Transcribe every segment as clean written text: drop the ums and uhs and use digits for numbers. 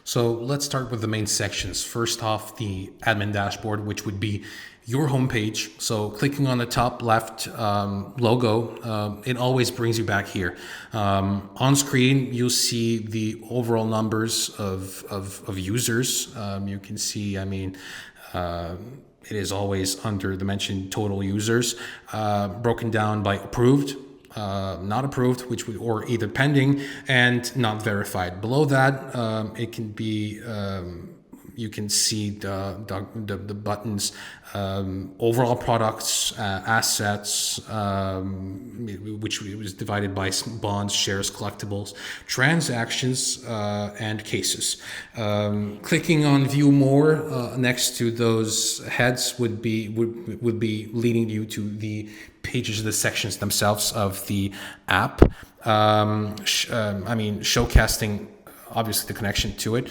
So let's start with the main sections. First off, the admin dashboard, which would be your homepage. So clicking on the top left logo, it always brings you back here. On screen, you'll see the overall numbers of users. You can see, it is always under the mentioned total users, broken down by approved, not approved, or either pending and not verified. Below that, it can be, you can see the buttons, overall products, assets, which was divided by bonds, shares, collectibles, transactions, and cases. Clicking on view more next to those heads would be leading you to the pages, the sections themselves of the app. Showcasing obviously the connection to it.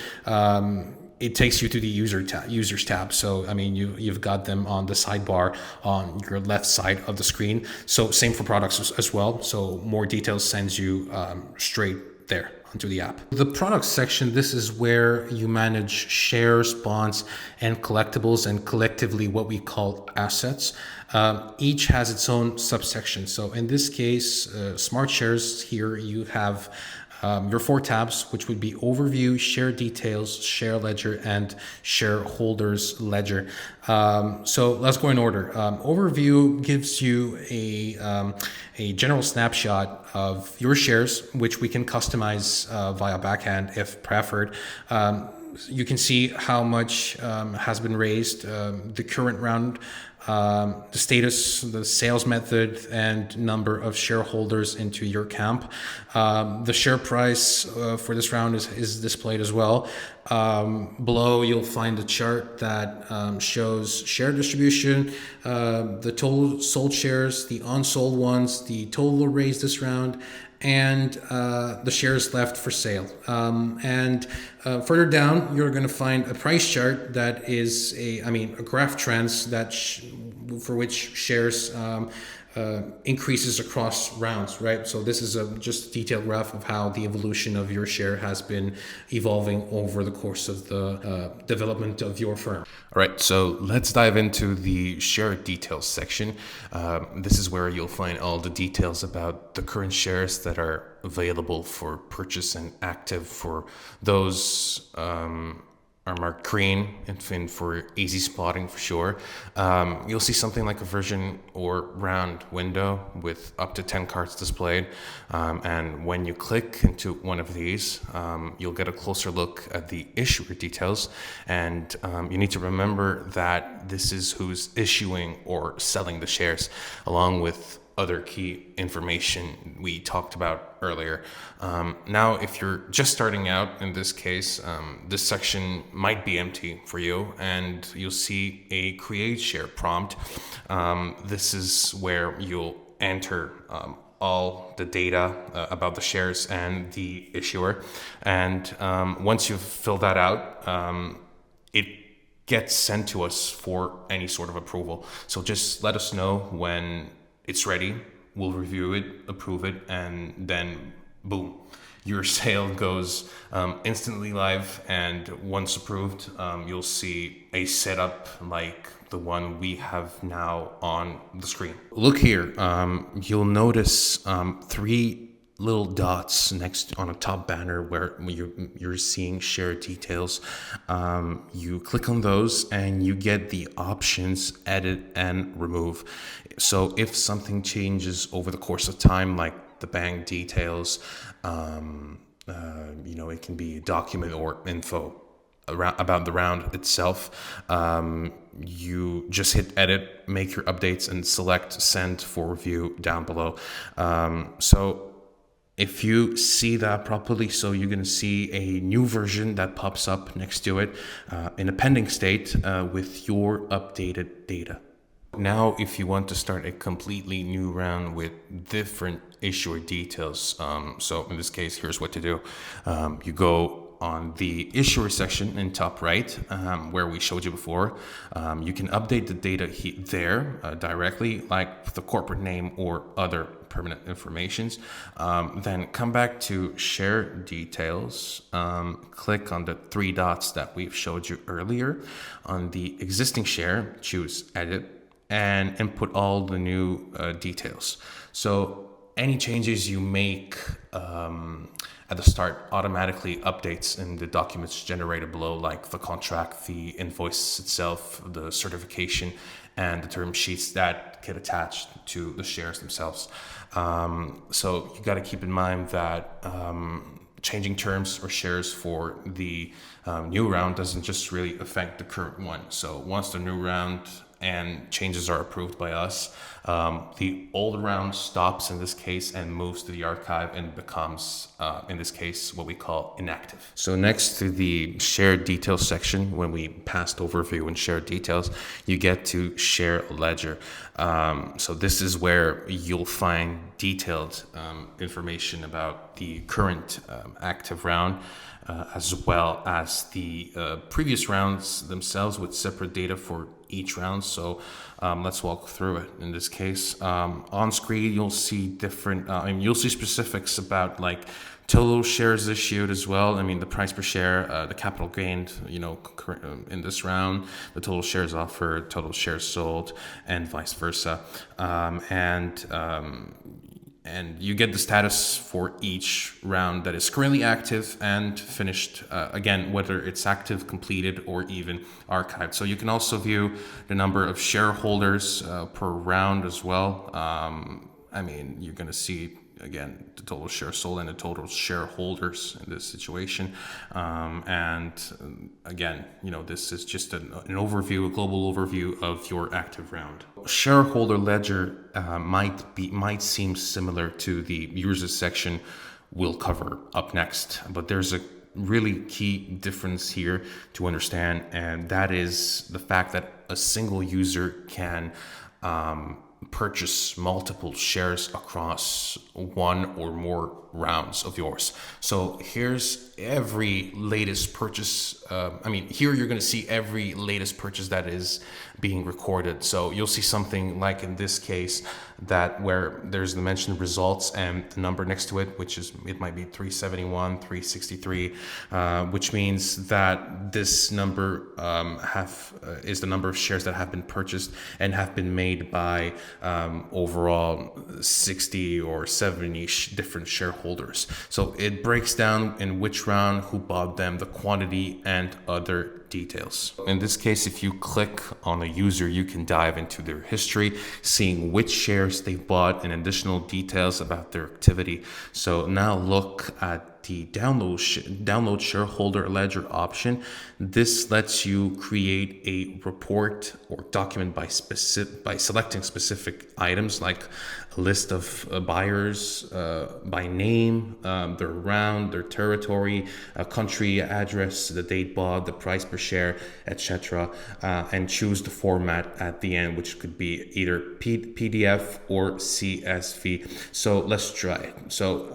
It takes you to the users tab. So, you've got them on the sidebar on your left side of the screen. So same for products as well. So more details sends you straight there onto the app. The products section, this is where you manage shares, bonds, and collectibles, and collectively what we call assets. Each has its own subsection. So in this case, smart shares, here you have your 4 tabs, which would be overview, share details, share ledger, and shareholders ledger. So let's go in order. Overview gives you a general snapshot of your shares, which we can customize via backhand if preferred. You can see how much has been raised, the current round, the status, the sales method, and number of shareholders into your camp. The share price for this round is displayed as well. Below, you'll find a chart that shows share distribution, the total sold shares, the unsold ones, the total raised this round, and the shares left for sale. Further down, you're going to find a price chart that is a graph trends that for which shares increases across rounds, right? So this is just a detailed graph of how the evolution of your share has been evolving over the course of the development of your firm. All right, so let's dive into the share details section. This is where you'll find all the details about the current shares that are available for purchase and active. For those are marked green and for easy spotting for sure. You'll see something like a version or round window with up to 10 cards displayed. And when you click into one of these, you'll get a closer look at the issuer details. And you need to remember that this is who's issuing or selling the shares, along with other key information we talked about earlier. Now, if you're just starting out, in this case, this section might be empty for you, and you'll see a create share prompt. This is where you'll enter all the data about the shares and the issuer. And once you've filled that out, it gets sent to us for any sort of approval. So just let us know when it's ready. We'll review it, approve it, and then boom, your sale goes instantly live. And once approved, you'll see a setup like the one we have now on the screen. Look here, you'll notice 3 little dots next on a top banner where you're seeing share details. You click on those and you get the options edit and remove. So if something changes over the course of time, like the bank details, it can be a document or info about the round itself, you just hit edit, make your updates, and select send for review down below. So if you see that properly, so you're going to see a new version that pops up next to it in a pending state with your updated data. Now, if you want to start a completely new round with different issuer details, so in this case, here's what to do. You go on the issuer section in top right, where we showed you before, you can update the data there directly, like the corporate name or other permanent informations. Then come back to share details, click on the three dots that we've showed you earlier. On the existing share, choose edit and input all the new details. So any changes you make at the start automatically updates in the documents generated below, like the contract, the invoice itself, the certification, and the term sheets that get attached to the shares themselves. So you got to keep in mind that changing terms or shares for the new round doesn't just really affect the current one. So once the new round and changes are approved by us, the old round stops in this case and moves to the archive and becomes, in this case, what we call inactive. So next to the shared details section, when we passed overview and shared details, you get to share ledger. So this is where you'll find detailed information about the current active round, as well as the previous rounds themselves with separate data for each round. So let's walk through it. In this case, on screen, you'll see different, you'll see specifics about like total shares issued as well. I mean, the price per share, the capital gained, in this round, the total shares offered, total shares sold, and vice versa. And you get the status for each round that is currently active and finished, again, whether it's active, completed, or even archived. So you can also view the number of shareholders per round as well. You're going to see, again, the total shares sold and the total shareholders in this situation. Again, this is just an overview, a global overview of your active round. Shareholder ledger might seem similar to the users section we'll cover up next, but there's a really key difference here to understand, and that is the fact that a single user can purchase multiple shares across one or more rounds of yours. So here's every latest purchase. Here you're going to see every latest purchase that is being recorded. So you'll see something like in this case that where there's the mentioned results and the number next to it, it might be 371, 363, which means that this number is the number of shares that have been purchased and have been made by overall 60 or 70 different shareholders. So it breaks down in which round, who bought them, the quantity, and other details. In this case, if you click on a user, you can dive into their history, seeing which shares they bought and additional details about their activity. So now look at the download shareholder ledger option. This lets you create a report or document by selecting specific items like a list of buyers by name, their round, their territory, country, address, the date bought, the price per share, etc., and choose the format at the end, which could be either PDF or CSV. So let's try it. So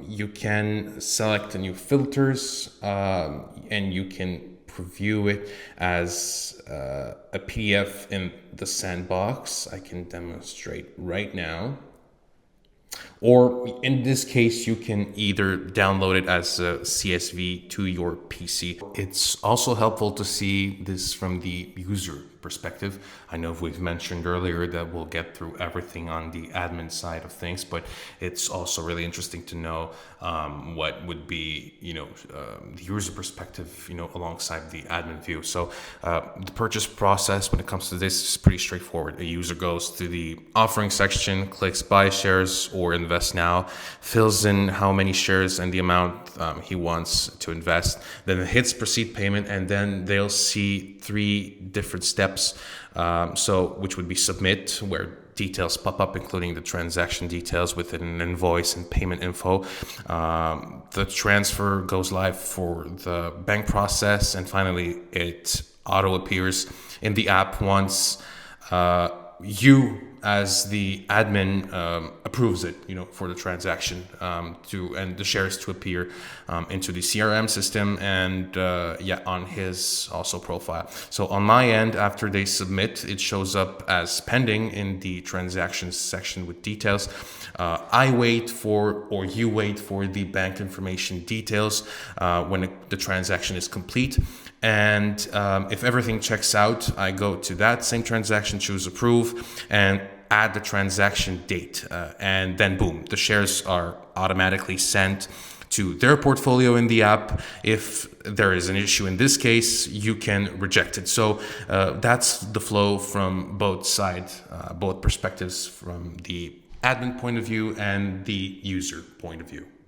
you can select new filters and you can preview it as a PDF in the sandbox. I can demonstrate right now. Or in this case, you can either download it as a CSV to your PC. It's also helpful to see this from the user perspective. I know we've mentioned earlier that we'll get through everything on the admin side of things, but it's also really interesting to know what would be, the user perspective, alongside the admin view. So the purchase process when it comes to this is pretty straightforward. A user goes to the offering section, clicks buy shares or invest now, fills in how many shares and the amount he wants to invest, then hits proceed payment, and then they'll see 3 different steps. Which would be submit, where details pop up, including the transaction details with an invoice and payment info. The transfer goes live for the bank process, and finally it auto appears in the app once you as the admin approves it, for the transaction and the shares to appear into the CRM system and on his also profile. So on my end, after they submit, it shows up as pending in the transactions section with details. You wait for the bank information details when the transaction is complete. And if everything checks out, I go to that same transaction, choose approve, and add the transaction date. And then boom, the shares are automatically sent to their portfolio in the app. If there is an issue in this case, you can reject it. So that's the flow from both sides, both perspectives, from the admin point of view and the user point of view.